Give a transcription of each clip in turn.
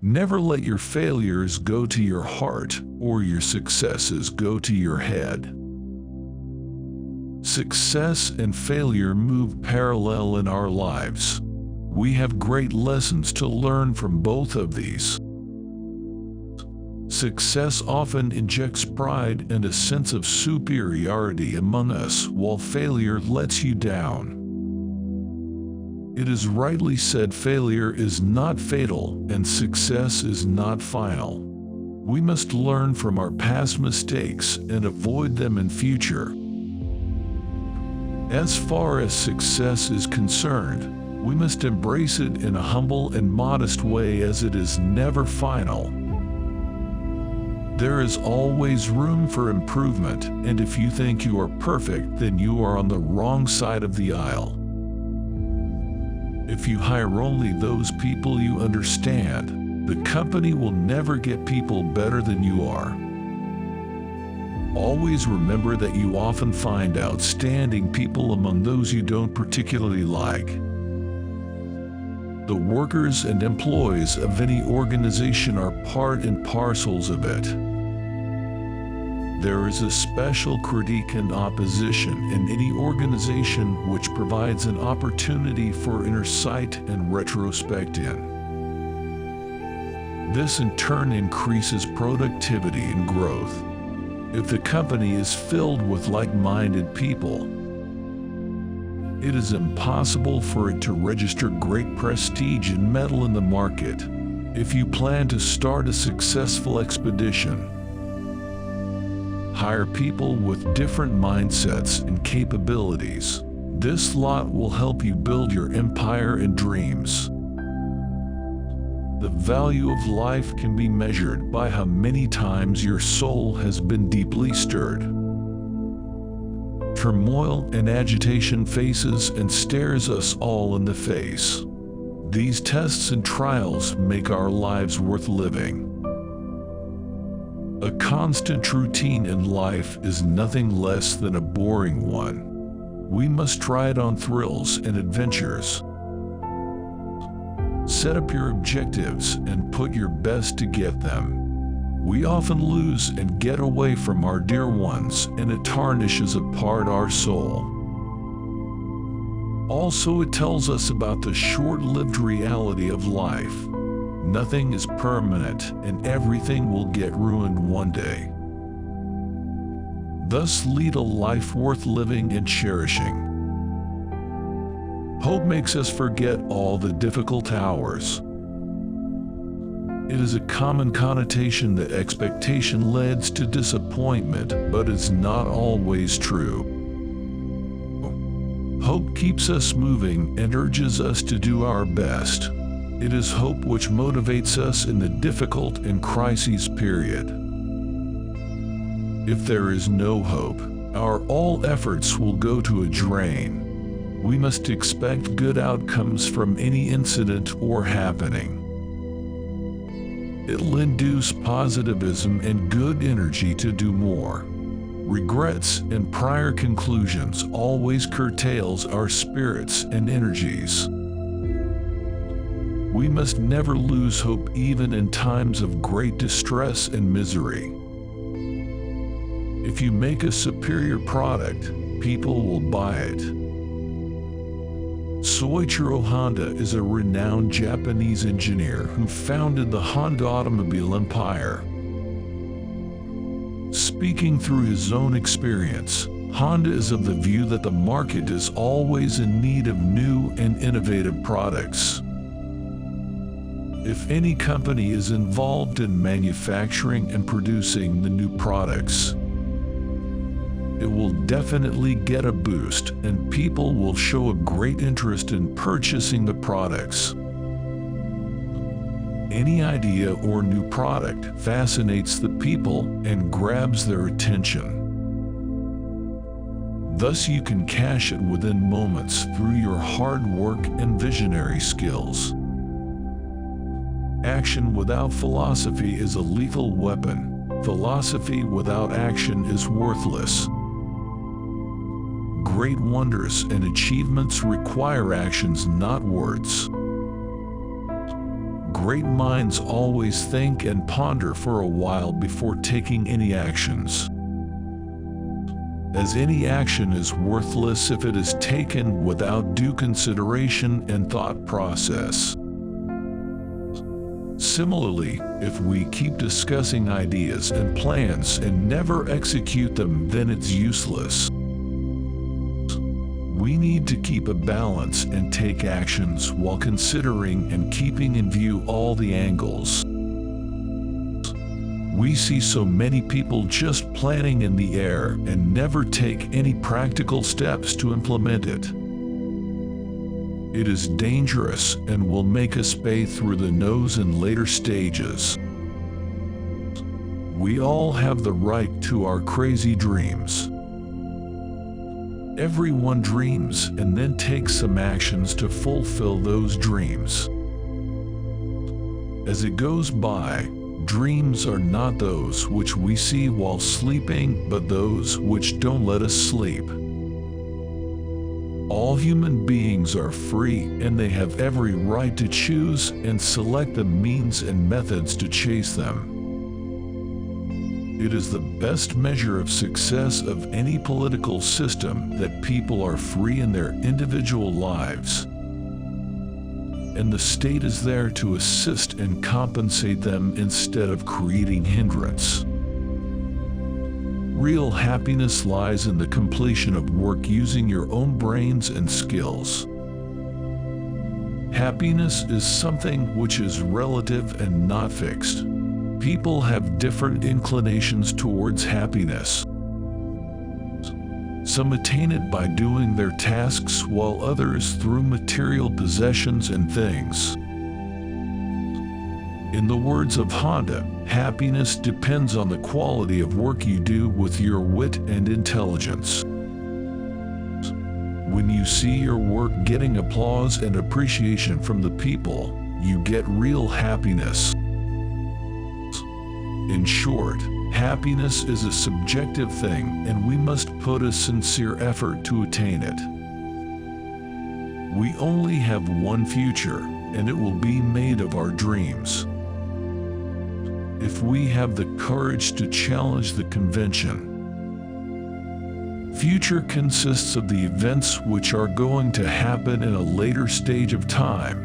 Never let your failures go to your heart or your successes go to your head. Success and failure move parallel in our lives. We have great lessons to learn from both of these. Success often injects pride and a sense of superiority among us, while failure lets you down. It is rightly said, failure is not fatal and success is not final. We must learn from our past mistakes and avoid them in future. As far as success is concerned, we must embrace it in a humble and modest way, as it is never final. There is always room for improvement, and if you think you are perfect, then you are on the wrong side of the aisle. If you hire only those people you understand, the company will never get people better than you are. Always remember that you often find outstanding people among those you don't particularly like. The workers and employees of any organization are part and parcels of it. There is a special critique and opposition in any organization which provides an opportunity for inner sight and retrospect in. This in turn increases productivity and growth. If the company is filled with like-minded people, it is impossible for it to register great prestige and mettle in the market. If you plan to start a successful expedition, hire people with different mindsets and capabilities. This lot will help you build your empire and dreams. The value of life can be measured by how many times your soul has been deeply stirred. Turmoil and agitation faces and stares us all in the face. These tests and trials make our lives worth living. A constant routine in life is nothing less than a boring one. We must ride on thrills and adventures. Set up your objectives and put your best to get them. We often lose and get away from our dear ones, and it tarnishes apart our soul. Also, it tells us about the short-lived reality of life. Nothing is permanent, and everything will get ruined one day. Thus, lead a life worth living and cherishing. Hope makes us forget all the difficult hours. It is a common connotation that expectation leads to disappointment, but it's not always true. Hope keeps us moving and urges us to do our best. It is hope which motivates us in the difficult and crises period. If there is no hope, our all efforts will go to a drain. We must expect good outcomes from any incident or happening. It'll induce positivism and good energy to do more. Regrets and prior conclusions always curtails our spirits and energies. We must never lose hope, even in times of great distress and misery. If you make a superior product, people will buy it. Soichiro Honda is a renowned Japanese engineer who founded the Honda automobile empire. Speaking through his own experience, Honda is of the view that the market is always in need of new and innovative products. If any company is involved in manufacturing and producing the new products, it will definitely get a boost, and people will show a great interest in purchasing the products. Any idea or new product fascinates the people and grabs their attention. Thus, you can cash it within moments through your hard work and visionary skills. Action without philosophy is a lethal weapon. Philosophy without action is worthless. Great wonders and achievements require actions, not words. Great minds always think and ponder for a while before taking any actions, as any action is worthless if it is taken without due consideration and thought process. Similarly, if we keep discussing ideas and plans and never execute them, then it's useless. We need to keep a balance and take actions while considering and keeping in view all the angles. We see so many people just planning in the air and never take any practical steps to implement it. It is dangerous and will make us pay through the nose in later stages. We all have the right to our crazy dreams. Everyone dreams and then takes some actions to fulfill those dreams. As it goes by, dreams are not those which we see while sleeping, but those which don't let us sleep. All human beings are free, and they have every right to choose and select the means and methods to chase them. It is the best measure of success of any political system that people are free in their individual lives, and the state is there to assist and compensate them instead of creating hindrance. Real happiness lies in the completion of work using your own brains and skills. Happiness is something which is relative and not fixed. People have different inclinations towards happiness. Some attain it by doing their tasks, while others through material possessions and things. In the words of Honda, happiness depends on the quality of work you do with your wit and intelligence. When you see your work getting applause and appreciation from the people, you get real happiness. In short, happiness is a subjective thing, and we must put a sincere effort to attain it. We only have one future, and it will be made of our dreams. If we have the courage to challenge the convention. Future consists of the events which are going to happen in a later stage of time.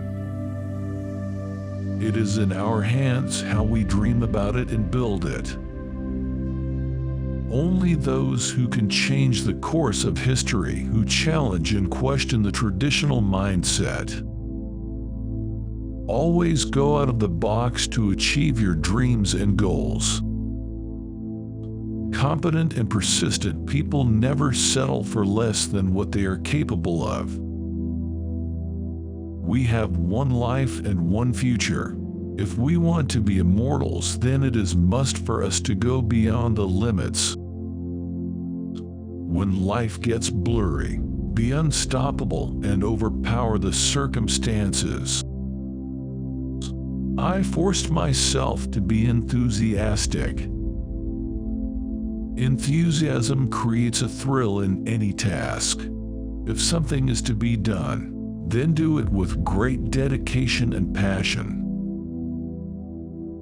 It is in our hands how we dream about it and build it. Only those who can change the course of history, who challenge and question the traditional mindset. Always go out of the box to achieve your dreams and goals. Competent and persistent people never settle for less than what they are capable of. We have one life and one future. If we want to be immortals, then it is must for us to go beyond the limits. When life gets blurry, be unstoppable and overpower the circumstances. I forced myself to be enthusiastic. Enthusiasm creates a thrill in any task. If something is to be done, then do it with great dedication and passion.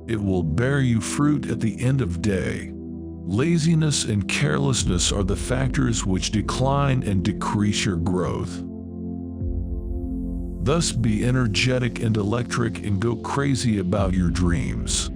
It will bear you fruit at the end of day. Laziness and carelessness are the factors which decline and decrease your growth. Thus be energetic and electric and go crazy about your dreams.